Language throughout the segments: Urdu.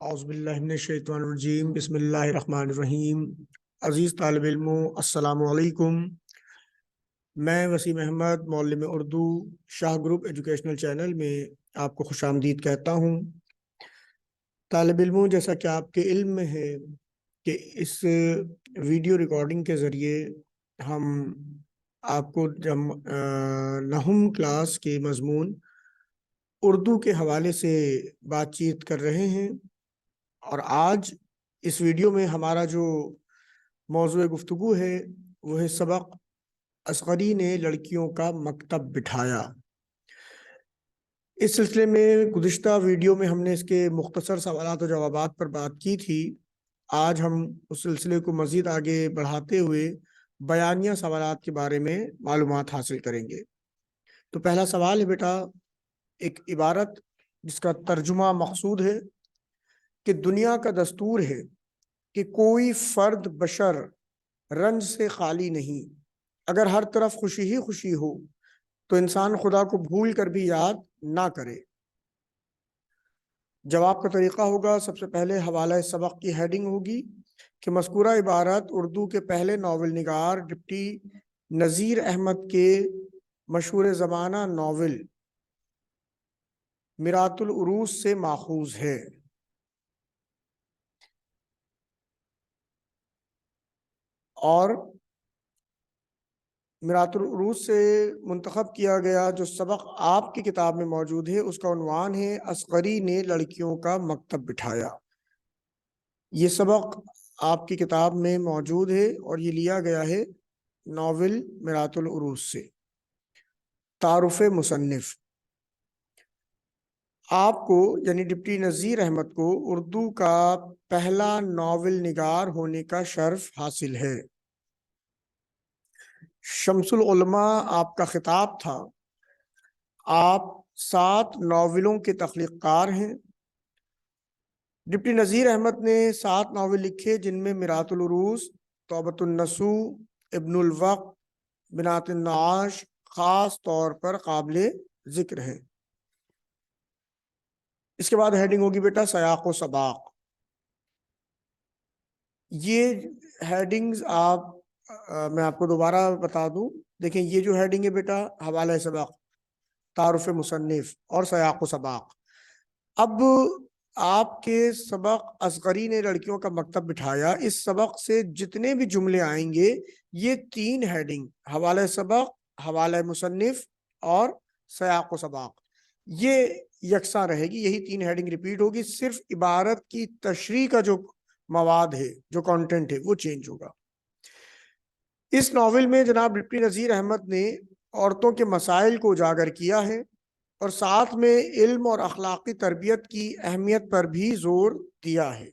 اعوذ باللہ من الشیطان الرجیم، بسم اللہ الرحمن الرحیم۔ عزیز طالب علموں، السلام علیکم۔ میں وسیم احمد، معلم اردو، شاہ گروپ ایجوکیشنل چینل میں آپ کو خوش آمدید کہتا ہوں۔ طالب علموں، جیسا کہ آپ کے علم میں ہے کہ اس ویڈیو ریکارڈنگ کے ذریعے ہم آپ کو نہم کلاس کے مضمون اردو کے حوالے سے بات چیت کر رہے ہیں، اور آج اس ویڈیو میں ہمارا جو موضوع گفتگو ہے وہ ہے سبق اصغری نے لڑکیوں کا مکتب بٹھایا۔ اس سلسلے میں گزشتہ ویڈیو میں ہم نے اس کے مختصر سوالات و جوابات پر بات کی تھی۔ آج ہم اس سلسلے کو مزید آگے بڑھاتے ہوئے بیانیہ سوالات کے بارے میں معلومات حاصل کریں گے۔ تو پہلا سوال ہے بیٹا، ایک عبارت جس کا ترجمہ مقصود ہے کہ دنیا کا دستور ہے کہ کوئی فرد بشر رنج سے خالی نہیں۔ اگر ہر طرف خوشی ہی خوشی ہو تو انسان خدا کو بھول کر بھی یاد نہ کرے۔ جواب کا طریقہ ہوگا، سب سے پہلے حوالہ سبق کی ہیڈنگ ہوگی کہ مذکورہ عبارت اردو کے پہلے ناول نگار ڈپٹی نذیر احمد کے مشہور زمانہ ناول میرات العروس سے ماخوذ ہے۔ اور میرات العروس سے منتخب کیا گیا جو سبق آپ کی کتاب میں موجود ہے اس کا عنوان ہے اصغری نے لڑکیوں کا مکتب بٹھایا۔ یہ سبق آپ کی کتاب میں موجود ہے اور یہ لیا گیا ہے ناول میرات العروس سے۔ تعارف مصنف، آپ کو یعنی ڈپٹی نذیر احمد کو اردو کا پہلا ناول نگار ہونے کا شرف حاصل ہے۔ شمس العلماء آپ کا خطاب تھا۔ آپ 7 ناولوں کے تخلیق کار ہیں۔ ڈپٹی نذیر احمد نے 7 ناول لکھے جن میں میرات العروس، توبۃ النصوح، ابن الوقت، بنات النعاش خاص طور پر قابل ذکر ہیں۔ اس کے بعد ہیڈنگ ہوگی بیٹا سیاق و سباق۔ یہ ہیڈنگز میں آپ کو دوبارہ بتا دوں، دیکھیں یہ جو ہیڈنگ ہے بیٹا حوالہ سبق، تعارف مصنف اور سیاق و سباق۔ اب آپ کے سبق اصغری نے لڑکیوں کا مکتب بٹھایا، اس سبق سے جتنے بھی جملے آئیں گے یہ 3 ہیڈنگ حوالہ سبق، حوالہ مصنف اور سیاق و سباق یہ یکساں رہے گی، یہی 3 ہیڈنگ ریپیٹ ہوگی، صرف عبارت کی تشریح کا جو مواد ہے، جو کانٹینٹ ہے وہ چینج ہوگا۔ اس ناول میں جناب ڈپٹی نذیر احمد نے عورتوں کے مسائل کو اجاگر کیا ہے اور ساتھ میں علم اور اخلاقی تربیت کی اہمیت پر بھی زور دیا ہے۔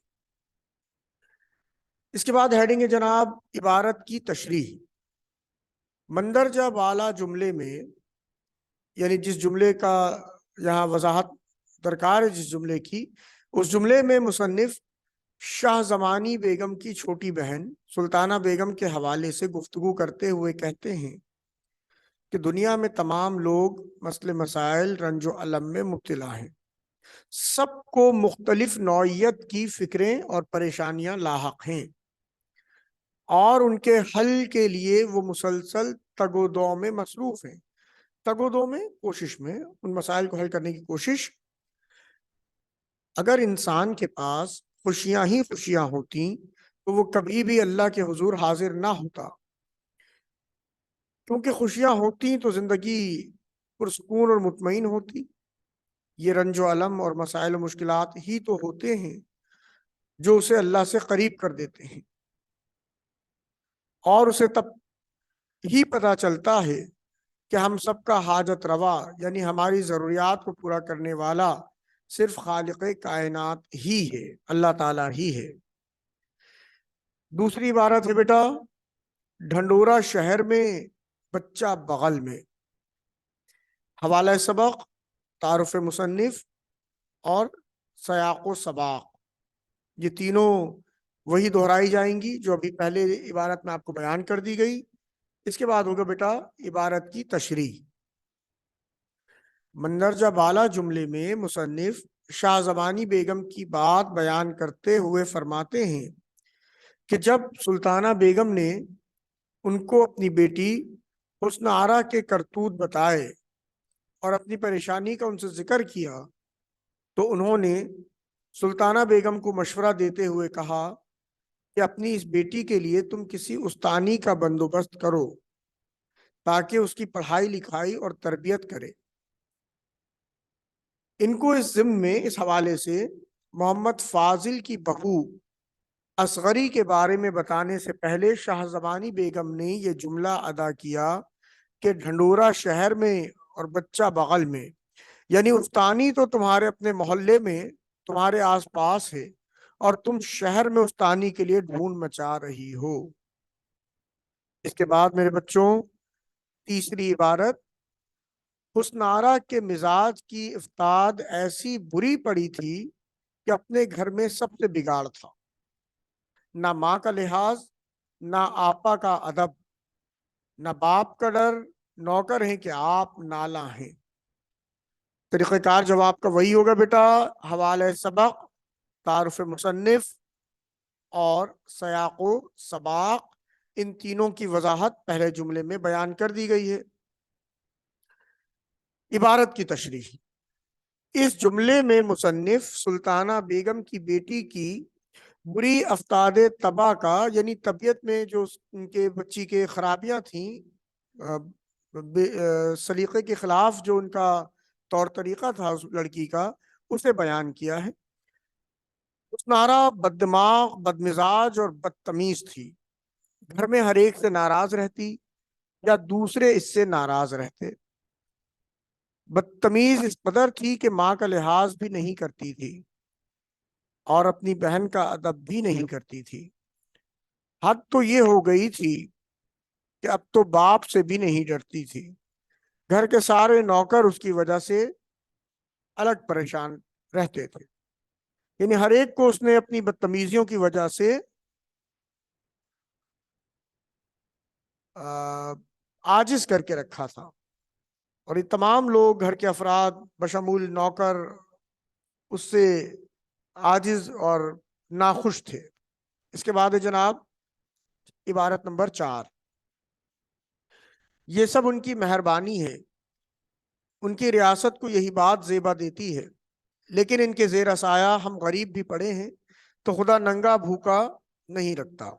اس کے بعد ہیڈنگ ہے جناب عبارت کی تشریح۔ مندرجہ بالا جملے میں، یعنی جس جملے کا یہاں وضاحت درکار ہے، جس جملے کی، اس جملے میں مصنف شاہ زمانی بیگم کی چھوٹی بہن سلطانہ بیگم کے حوالے سے گفتگو کرتے ہوئے کہتے ہیں کہ دنیا میں تمام لوگ مسئلے مسائل رنج و الم میں مبتلا ہیں، سب کو مختلف نوعیت کی فکریں اور پریشانیاں لاحق ہیں، اور ان کے حل کے لیے وہ مسلسل تگ و دو میں مصروف ہیں۔ تگ و دو میں، کوشش میں، ان مسائل کو حل کرنے کی کوشش۔ اگر انسان کے پاس خوشیاں ہی خوشیاں ہوتی تو وہ کبھی بھی اللہ کے حضور حاضر نہ ہوتا، کیونکہ خوشیاں ہوتی تو زندگی پرسکون اور مطمئن ہوتی۔ یہ رنج و الم اور مسائل و مشکلات ہی تو ہوتے ہیں جو اسے اللہ سے قریب کر دیتے ہیں، اور اسے تب ہی پتہ چلتا ہے کہ ہم سب کا حاجت روا، یعنی ہماری ضروریات کو پورا کرنے والا صرف خالق کائنات ہی ہے، اللہ تعالیٰ ہی ہے۔ دوسری عبارت ہے بیٹا ڈھنڈورا شہر میں بچہ بغل میں۔ حوالہ سبق، تعارف مصنف اور سیاق و سباق، یہ تینوں وہی دہرائی جائیں گی جو ابھی پہلے عبارت میں آپ کو بیان کر دی گئی۔ اس کے بعد ہوگا بیٹا عبارت کی تشریح۔ مندرجہ بالا جملے میں مصنف شاہ زمانی بیگم کی بات بیان کرتے ہوئے فرماتے ہیں کہ جب سلطانہ بیگم نے ان کو اپنی بیٹی حسن آرا کے کرتوت بتائے اور اپنی پریشانی کا ان سے ذکر کیا تو انہوں نے سلطانہ بیگم کو مشورہ دیتے ہوئے کہا کہ اپنی اس بیٹی کے لیے تم کسی استانی کا بندوبست کرو تاکہ اس کی پڑھائی لکھائی اور تربیت کرے۔ ان کو اس ضمن میں اس حوالے سے محمد فاضل کی بہو اصغری کے بارے میں بتانے سے پہلے شاہ زمانی بیگم نے یہ جملہ ادا کیا کہ ڈھنڈورا شہر میں اور بچہ بغل میں، یعنی استانی تو تمہارے اپنے محلے میں تمہارے آس پاس ہے اور تم شہر میں استانی کے لیے ڈھونڈ مچا رہی ہو۔ اس کے بعد میرے بچوں تیسری عبارت، حسن آرا کے مزاج کی افتاد ایسی بری پڑی تھی کہ اپنے گھر میں سب سے بگاڑ تھا، نہ ماں کا لحاظ، نہ آپا کا ادب، نہ باپ کا ڈر، نوکر ہیں کہ آپ نالا ہیں۔ طریقہ کار جواب کا وہی ہوگا بیٹا، حوالہ سبق، تعارف مصنف اور سیاق و سباق، ان تینوں کی وضاحت پہلے جملے میں بیان کر دی گئی ہے۔ عبارت کی تشریح، اس جملے میں مصنف سلطانہ بیگم کی بیٹی کی بری افتاد طبع کا، یعنی طبیعت میں جو ان کے بچی کے خرابیاں تھیں، سلیقے کے خلاف جو ان کا طور طریقہ تھا اس لڑکی کا، اسے بیان کیا ہے۔ حسن آرا بد دماغ، بد مزاج اور بدتمیز تھی، گھر میں ہر ایک سے ناراض رہتی یا دوسرے اس سے ناراض رہتے۔ بدتمیز اس قدر تھی کہ ماں کا لحاظ بھی نہیں کرتی تھی اور اپنی بہن کا ادب بھی نہیں کرتی تھی۔ حد تو یہ ہو گئی تھی کہ اب تو باپ سے بھی نہیں ڈرتی تھی۔ گھر کے سارے نوکر اس کی وجہ سے الگ پریشان رہتے تھے، یعنی ہر ایک کو اس نے اپنی بدتمیزیوں کی وجہ سے عاجز کر کے رکھا تھا، اور یہ تمام لوگ گھر کے افراد بشمول نوکر اس سے عاجز اور ناخوش تھے۔ اس کے بعد ہے جناب عبارت نمبر 4، یہ سب ان کی مہربانی ہے، ان کی ریاست کو یہی بات زیبا دیتی ہے، لیکن ان کے زیر سایہ ہم غریب بھی پڑے ہیں تو خدا ننگا بھوکا نہیں رکھتا۔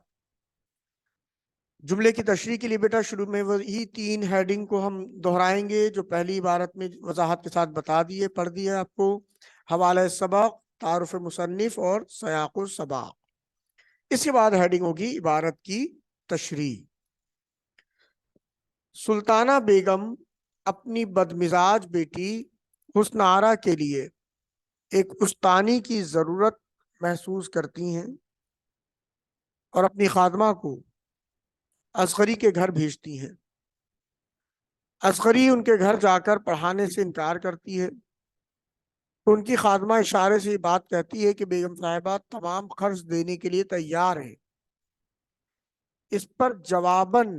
جملے کی تشریح کے لیے بیٹا شروع میں وہی 3 ہیڈنگ کو ہم دہرائیں گے جو پہلی عبارت میں وضاحت کے ساتھ بتا دیے، پڑھ دیے آپ کو، حوالہ سبق، تعارف مصنف اور سیاق و سباق۔ اس کے بعد ہیڈنگ ہوگی عبارت کی تشریح۔ سلطانہ بیگم اپنی بدمزاج بیٹی حسن آرا کے لیے ایک استانی کی ضرورت محسوس کرتی ہیں اور اپنی خادمہ کو اصغری کے گھر بھیجتی ہیں۔ اصغری ان کے گھر جا کر پڑھانے سے انکار کرتی ہے تو ان کی خادمہ اشارے سے یہ بات کہتی ہے کہ بیگم صاحبہ تمام خرچ دینے کے لیے تیار ہیں۔ اس پر جواباً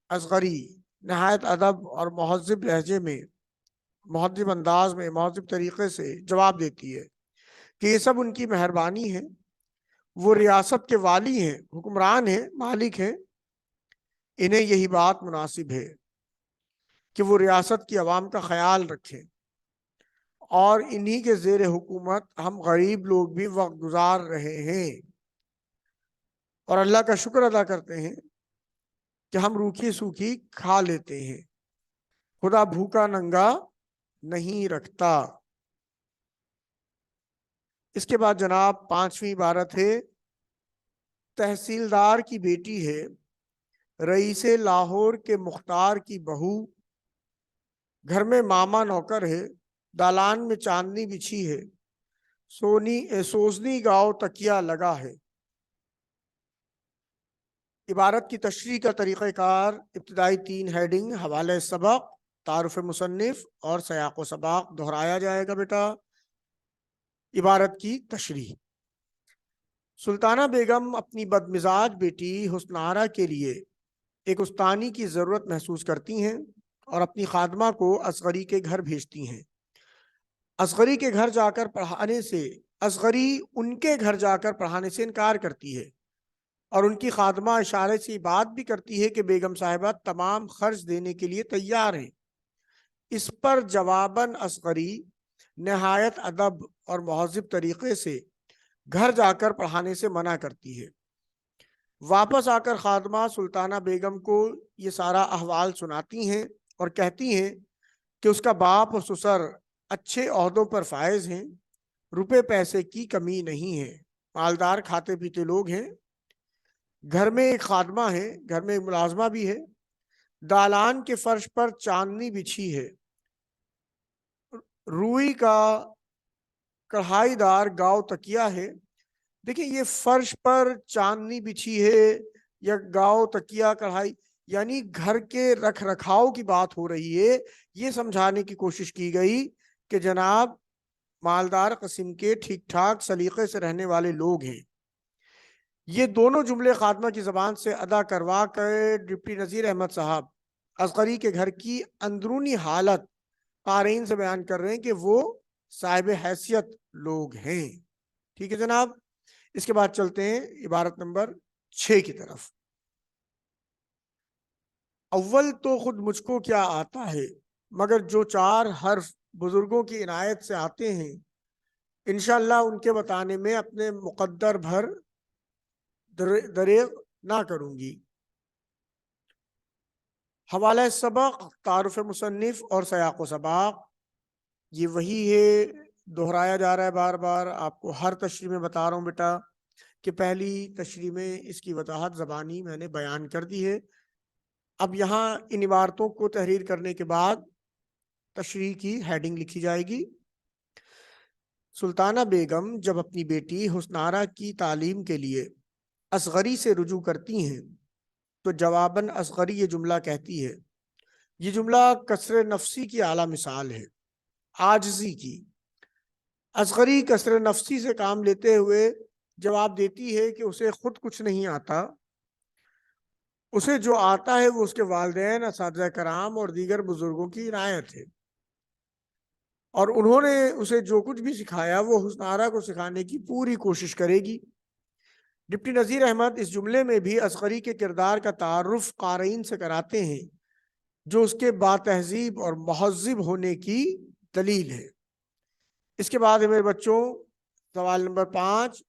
اصغری نہایت ادب اور مہذب لہجے میں، مہذب انداز میں، مہذب طریقے سے جواب دیتی ہے کہ یہ سب ان کی مہربانی ہے، وہ ریاست کے والی ہیں، حکمران ہیں، مالک ہیں، انہیں یہی بات مناسب ہے کہ وہ ریاست کی عوام کا خیال رکھیں، اور انہی کے زیر حکومت ہم غریب لوگ بھی وقت گزار رہے ہیں اور اللہ کا شکر ادا کرتے ہیں کہ ہم روکھی سوکھی کھا لیتے ہیں، خدا بھوکا ننگا نہیں رکھتا۔ اس کے بعد جناب 5ویں عبارت ہے، تحصیلدار کی بیٹی ہے، رئیس لاہور کے مختار کی بہو، گھر میں ماما نوکر ہے، دالان میں چاندنی بچھی ہے، سوزنی گاؤ تکیا لگا ہے۔ عبارت کی تشریح کا طریقہ کار، ابتدائی 3 ہیڈنگ، حوالہ سبق، تعارف مصنف اور سیاق و سباق دہرایا جائے گا بیٹا۔ عبارت کی تشریح، سلطانہ بیگم اپنی بدمزاج بیٹی حسن آرا کے لیے ایک استانی کی ضرورت محسوس کرتی ہیں اور اپنی خادمہ کو اصغری کے گھر بھیجتی ہیں۔ اصغری کے گھر جا کر پڑھانے سے، اصغری ان کے گھر جا کر پڑھانے سے انکار کرتی ہے، اور ان کی خادمہ اشارے سے بات بھی کرتی ہے کہ بیگم صاحبہ تمام خرچ دینے کے لیے تیار ہیں۔ اس پر جواباً اصغری نہایت ادب اور مہذب طریقے سے گھر جا کر پڑھانے سے منع کرتی ہے۔ واپس آ کر خادمہ سلطانہ بیگم کو یہ سارا احوال سناتی ہیں اور کہتی ہیں کہ اس کا باپ اور سسر اچھے عہدوں پر فائز ہیں، روپے پیسے کی کمی نہیں ہے، مالدار کھاتے پیتے لوگ ہیں، گھر میں ایک خادمہ ہے، گھر میں ایک ملازمہ بھی ہے، دالان کے فرش پر چاندنی بچھی ہے، روئی کا کڑھائی دار گاؤ تکیا ہے۔ دیکھیں یہ فرش پر چاندنی بچھی ہے یا گاؤ تکیا کڑھائی، یعنی گھر کے رکھ رکھاؤ کی بات ہو رہی ہے۔ یہ سمجھانے کی کوشش کی گئی کہ جناب مالدار قسم کے ٹھیک ٹھاک سلیقے سے رہنے والے لوگ ہیں۔ یہ دونوں جملے خاتمہ کی زبان سے ادا کروا کر ڈپٹی نذیر احمد صاحب اصغری کے گھر کی اندرونی حالت قارئین سے بیان کر رہے ہیں کہ وہ صاحب حیثیت لوگ ہیں۔ ٹھیک ہے جناب، اس کے بعد چلتے ہیں عبارت نمبر 6 کی طرف۔ اول تو خود مجھ کو کیا آتا ہے، مگر جو 4 حرف بزرگوں کی عنایت سے آتے ہیں انشاءاللہ ان کے بتانے میں اپنے مقدر بھر دریغ نہ کروں گی۔ حوالہ سبق، تعارف مصنف اور سیاق و سباق، یہ وہی ہے، دہرایا جا رہا ہے بار بار، آپ کو ہر تشریح میں بتا رہا ہوں بیٹا کہ پہلی تشریح میں اس کی وضاحت زبانی میں نے بیان کر دی ہے۔ اب یہاں ان عبارتوں کو تحریر کرنے کے بعد تشریح کی ہیڈنگ لکھی جائے گی۔ سلطانہ بیگم جب اپنی بیٹی حسنارہ کی تعلیم کے لیے اصغری سے رجوع کرتی ہیں تو جواباً اصغری یہ جملہ کہتی ہے۔ یہ جملہ کسر نفسی کی اعلیٰ مثال ہے، عاجزی کی۔ اصغری کسر نفسی سے کام لیتے ہوئے جواب دیتی ہے کہ اسے خود کچھ نہیں آتا، اسے جو آتا ہے وہ اس کے والدین، اساتذہ کرام اور دیگر بزرگوں کی عنایت ہے، اور انہوں نے اسے جو کچھ بھی سکھایا وہ حسنارہ کو سکھانے کی پوری کوشش کرے گی۔ ڈپٹی نذیر احمد اس جملے میں بھی اصغری کے کردار کا تعارف قارئین سے کراتے ہیں جو اس کے باتہذیب اور مہذب ہونے کی دلیل ہے۔ اس کے بعد میرے بچوں سوال نمبر 5،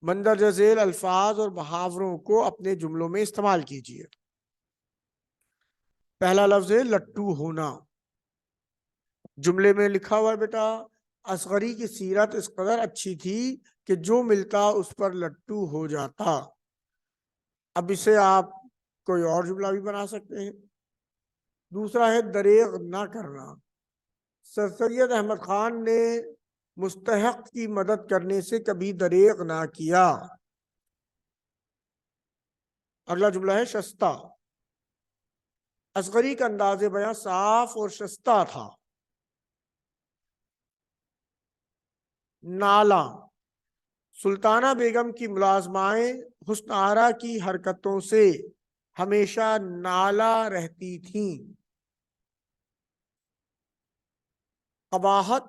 مندرجہ ذیل الفاظ اور محاوروں کو اپنے جملوں میں استعمال کیجیے۔ پہلا لفظ ہے لٹو ہونا۔ جملے میں لکھا ہوا ہے بیٹا، اصغری کی سیرت اس قدر اچھی تھی کہ جو ملتا اس پر لٹو ہو جاتا۔ اب اسے آپ کوئی اور جملہ بھی بنا سکتے ہیں۔ دوسرا ہے دریغ نہ کرنا۔ سر سید احمد خان نے مستحق کی مدد کرنے سے کبھی دریغ نہ کیا۔ اگلا جملہ ہے شستہ۔ اصغری کا انداز بیاں صاف اور شستہ تھا۔ نالا، سلطانہ بیگم کی ملازمائیں حسنارہ کی حرکتوں سے ہمیشہ نالا رہتی تھیں۔ قباحت،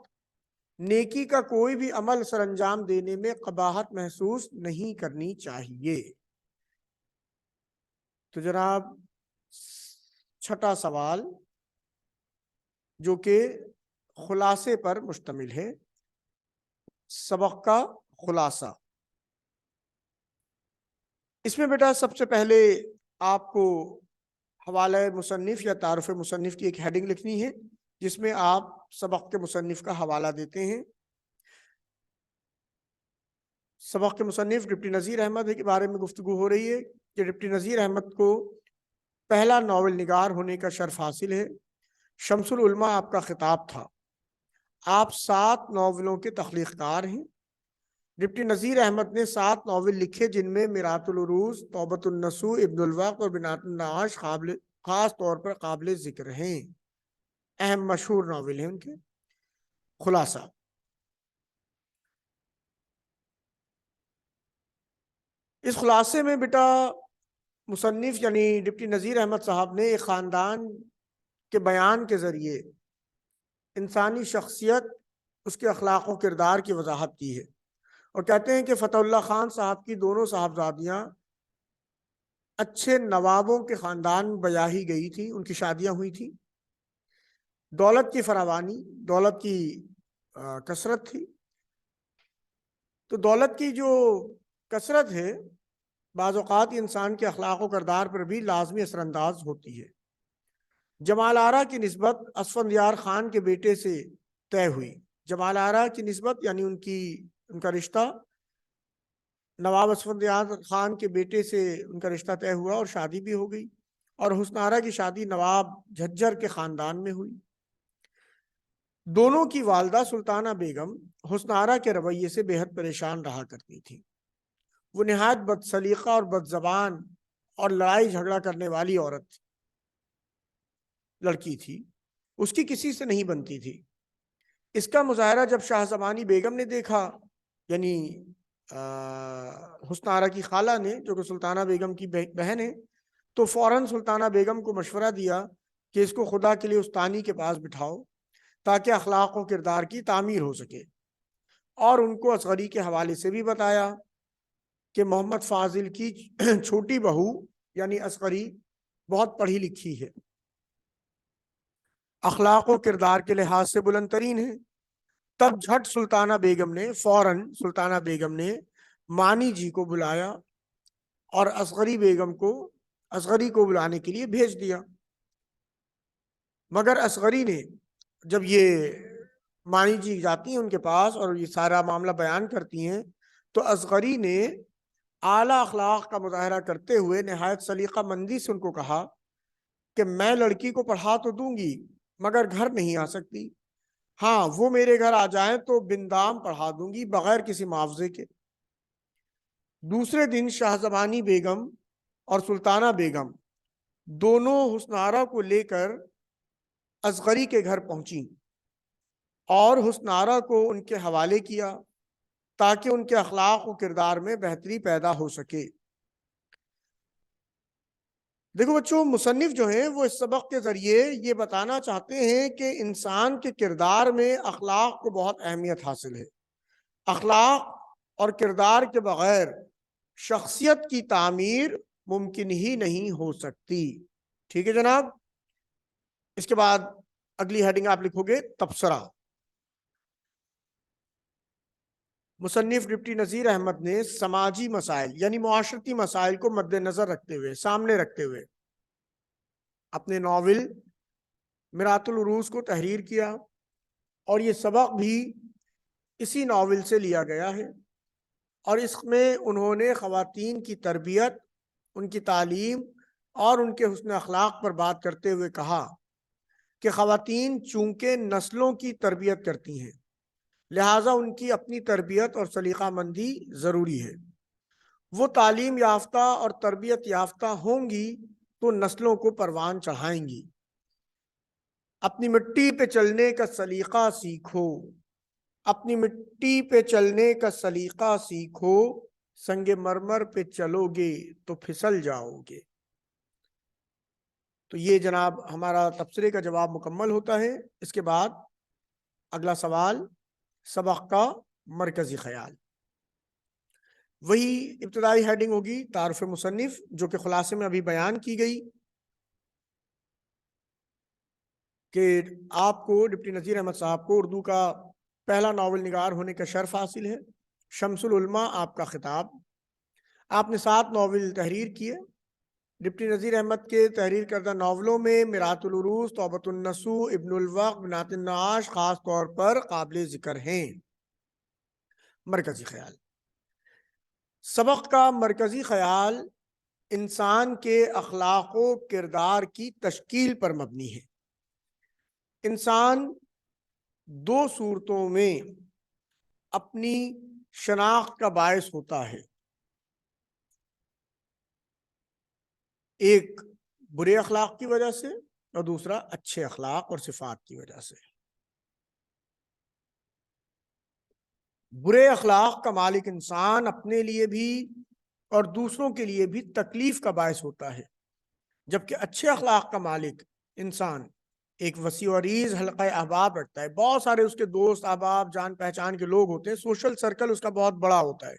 نیکی کا کوئی بھی عمل سر انجام دینے میں قباحت محسوس نہیں کرنی چاہیے۔ تو جناب چھٹا سوال جو کہ خلاصے پر مشتمل ہے، سبق کا خلاصہ۔ اس میں بیٹا سب سے پہلے آپ کو حوالہ مصنف یا تعارف مصنف کی ایک ہیڈنگ لکھنی ہے جس میں آپ سبق کے مصنف کا حوالہ دیتے ہیں۔ سبق کے مصنف ڈپٹی نذیر احمد کے بارے میں گفتگو ہو رہی ہے کہ ڈپٹی نذیر احمد کو پہلا ناول نگار ہونے کا شرف حاصل ہے۔ شمس العلماء آپ کا خطاب تھا۔ آپ 7 ناولوں کے تخلیق کار ہیں۔ ڈپٹی نذیر احمد نے 7 ناول لکھے جن میں میرات العروض، توبۃ النصوح، ابن الوقت اور بنات النعاش خاص طور پر قابل ذکر ہیں، اہم مشہور ناول ہیں ان کے۔ خلاصہ، اس خلاصے میں بیٹا مصنف یعنی ڈپٹی نذیر احمد صاحب نے ایک خاندان کے بیان کے ذریعے انسانی شخصیت اس کے اخلاق و کردار کی وضاحت کی ہے، اور کہتے ہیں کہ فتح اللہ خان صاحب کی دونوں صاحبزادیاں اچھے نوابوں کے خاندان میں بیاہی گئی تھی، ان کی شادیاں ہوئی تھی، دولت کی فراوانی، دولت کی کثرت تھی۔ تو دولت کی جو کثرت ہے بعض اوقات انسان کے اخلاق و کردار پر بھی لازمی اثر انداز ہوتی ہے۔ جمال آرا کی نسبت اسفندیار خان کے بیٹے سے طے ہوئی۔ جمال آرا کی نسبت یعنی ان کا رشتہ نواب اسفندیار خان کے بیٹے سے ان کا رشتہ طے ہوا اور شادی بھی ہو گئی، اور حسن آرا کی شادی نواب جھجر کے خاندان میں ہوئی۔ دونوں کی والدہ سلطانہ بیگم حسن آرا کے رویے سے بے حد پریشان رہا کرتی تھی۔ وہ نہایت بد سلیقہ اور بد زبان اور لڑائی جھگڑا کرنے والی لڑکی تھی، اس کی کسی سے نہیں بنتی تھی۔ اس کا مظاہرہ جب شاہ زمانی بیگم نے دیکھا، یعنی حسن آرا کی خالہ نے، جو کہ سلطانہ بیگم کی بہن ہے، تو فوراً سلطانہ بیگم کو مشورہ دیا کہ اس کو خدا کے لیے استانی کے پاس بٹھاؤ تاکہ اخلاق و کردار کی تعمیر ہو سکے، اور ان کو اصغری کے حوالے سے بھی بتایا کہ محمد فاضل کی چھوٹی بہو یعنی اصغری بہت پڑھی لکھی ہے، اخلاق و کردار کے لحاظ سے بلند ترین ہے۔ تب جھٹ سلطانہ بیگم نے مانی جی کو بلایا اور اصغری کو بلانے کے لیے بھیج دیا، مگر اصغری نے جب یہ مانی جی جاتی ہیں ان کے پاس اور یہ سارا معاملہ بیان کرتی ہیں، تو اصغری نے اعلیٰ اخلاق کا مظاہرہ کرتے ہوئے نہایت سلیقہ مندی سے ان کو کہا کہ میں لڑکی کو پڑھا تو دوں گی مگر گھر نہیں آ سکتی، ہاں وہ میرے گھر آ جائیں تو بندام پڑھا دوں گی بغیر کسی معاوضے کے۔ دوسرے دن شاہ زمانی بیگم اور سلطانہ بیگم دونوں حسن آرا کو لے کر اصغری کے گھر پہنچیں اور حسن آرا کو ان کے حوالے کیا تاکہ ان کے اخلاق و کردار میں بہتری پیدا ہو سکے۔ دیکھو بچوں، مصنف جو ہیں وہ اس سبق کے ذریعے یہ بتانا چاہتے ہیں کہ انسان کے کردار میں اخلاق کو بہت اہمیت حاصل ہے۔ اخلاق اور کردار کے بغیر شخصیت کی تعمیر ممکن ہی نہیں ہو سکتی۔ ٹھیک ہے جناب، اس کے بعد اگلی ہیڈنگ آپ لکھو گے تبصرہ۔ مصنف ڈپٹی نذیر احمد نے سماجی مسائل یعنی معاشرتی مسائل کو مد نظر رکھتے ہوئے، سامنے رکھتے ہوئے اپنے ناول مرات العروض کو تحریر کیا، اور یہ سبق بھی اسی ناول سے لیا گیا ہے، اور اس میں انہوں نے خواتین کی تربیت، ان کی تعلیم اور ان کے حسن اخلاق پر بات کرتے ہوئے کہا کہ خواتین چونکہ نسلوں کی تربیت کرتی ہیں لہٰذا ان کی اپنی تربیت اور سلیقہ مندی ضروری ہے۔ وہ تعلیم یافتہ اور تربیت یافتہ ہوں گی تو نسلوں کو پروان چڑھائیں گی۔ اپنی مٹی پہ چلنے کا سلیقہ سیکھو، اپنی مٹی پہ چلنے کا سلیقہ سیکھو، سنگ مرمر پہ چلو گے تو پھسل جاؤ گے۔ تو یہ جناب ہمارا تبصرے کا جواب مکمل ہوتا ہے۔ اس کے بعد اگلا سوال، سبق کا مرکزی خیال۔ وہی ابتدائی ہیڈنگ ہوگی تعارف مصنف، جو کہ خلاصے میں ابھی بیان کی گئی کہ آپ کو ڈپٹی نذیر احمد صاحب کو اردو کا پہلا ناول نگار ہونے کا شرف حاصل ہے۔ شمس العلماء آپ کا خطاب۔ آپ نے 7 ناول تحریر کیے۔ ڈپٹی نذیر احمد کے تحریر کردہ ناولوں میں مرات العروض، توبۃ النصوح، ابن الوقت، بنات النعاش خاص طور پر قابل ذکر ہیں۔ مرکزی خیال۔ سبق کا مرکزی خیال انسان کے اخلاق و کردار کی تشکیل پر مبنی ہے۔ انسان 2 صورتوں میں اپنی شناخت کا باعث ہوتا ہے، ایک برے اخلاق کی وجہ سے اور دوسرا اچھے اخلاق اور صفات کی وجہ سے۔ برے اخلاق کا مالک انسان اپنے لیے بھی اور دوسروں کے لیے بھی تکلیف کا باعث ہوتا ہے، جبکہ اچھے اخلاق کا مالک انسان ایک وسیع و عریض حلقہ احباب رکھتا ہے، بہت سارے اس کے دوست احباب جان پہچان کے لوگ ہوتے ہیں، سوشل سرکل اس کا بہت بڑا ہوتا ہے،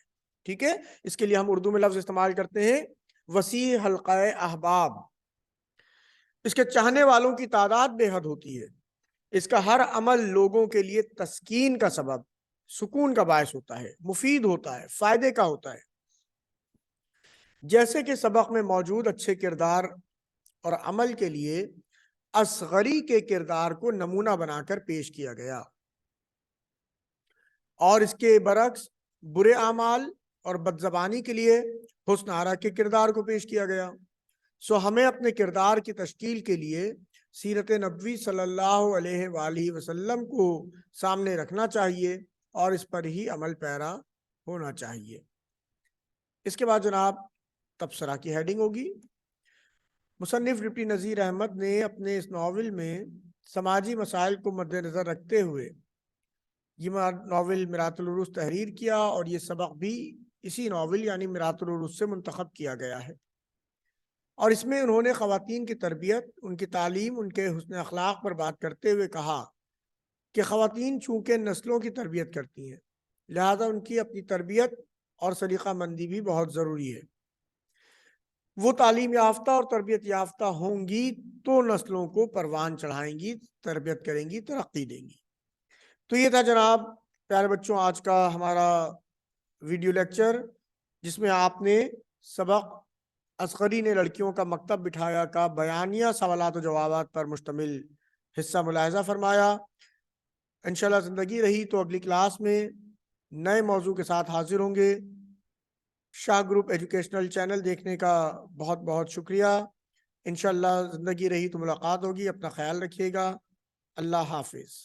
ٹھیک ہے؟ اس کے لیے ہم اردو میں لفظ استعمال کرتے ہیں وسیع حلقہ احباب۔ اس کے چاہنے والوں کی تعداد بے حد ہوتی ہے، اس کا ہر عمل لوگوں کے لیے تسکین کا سبب، سکون کا باعث ہوتا ہے، مفید ہوتا ہے، فائدے کا ہوتا ہے۔ جیسے کہ سبق میں موجود اچھے کردار اور عمل کے لیے اصغری کے کردار کو نمونہ بنا کر پیش کیا گیا، اور اس کے برعکس برے اعمال اور بدزبانی کے لیے حسن آرا کے کردار کو پیش کیا گیا۔ سو ہمیں اپنے کردار کی تشکیل کے لیے سیرت نبوی صلی اللہ علیہ وآلہ وسلم کو سامنے رکھنا چاہیے اور اس پر ہی عمل پیرا ہونا چاہیے۔ اس کے بعد جناب تبصرہ کی ہیڈنگ ہوگی۔ مصنف ڈپٹی نذیر احمد نے اپنے اس ناول میں سماجی مسائل کو مد نظر رکھتے ہوئے یہ ناول میراث العروس تحریر کیا، اور یہ سبق بھی اسی ناول یعنی میراث العروس سے منتخب کیا گیا ہے، اور اس میں انہوں نے خواتین کی تربیت، ان کی تعلیم، ان کے حسن اخلاق پر بات کرتے ہوئے کہا کہ خواتین چونکہ نسلوں کی تربیت کرتی ہیں، لہذا ان کی اپنی تربیت اور سلیقہ مندی بھی بہت ضروری ہے۔ وہ تعلیم یافتہ اور تربیت یافتہ ہوں گی تو نسلوں کو پروان چڑھائیں گی، تربیت کریں گی، ترقی دیں گی۔ تو یہ تھا جناب پیارے بچوں آج کا ہمارا ویڈیو لیکچر، جس میں آپ نے سبق اصغری نے لڑکیوں کا مکتب بٹھایا کا بیانیہ سوالات و جوابات پر مشتمل حصہ ملاحظہ فرمایا۔ انشاءاللہ زندگی رہی تو اگلی کلاس میں نئے موضوع کے ساتھ حاضر ہوں گے۔ شاہ گروپ ایجوکیشنل چینل دیکھنے کا بہت بہت شکریہ۔ انشاءاللہ زندگی رہی تو ملاقات ہوگی، اپنا خیال رکھیے گا۔ اللہ حافظ۔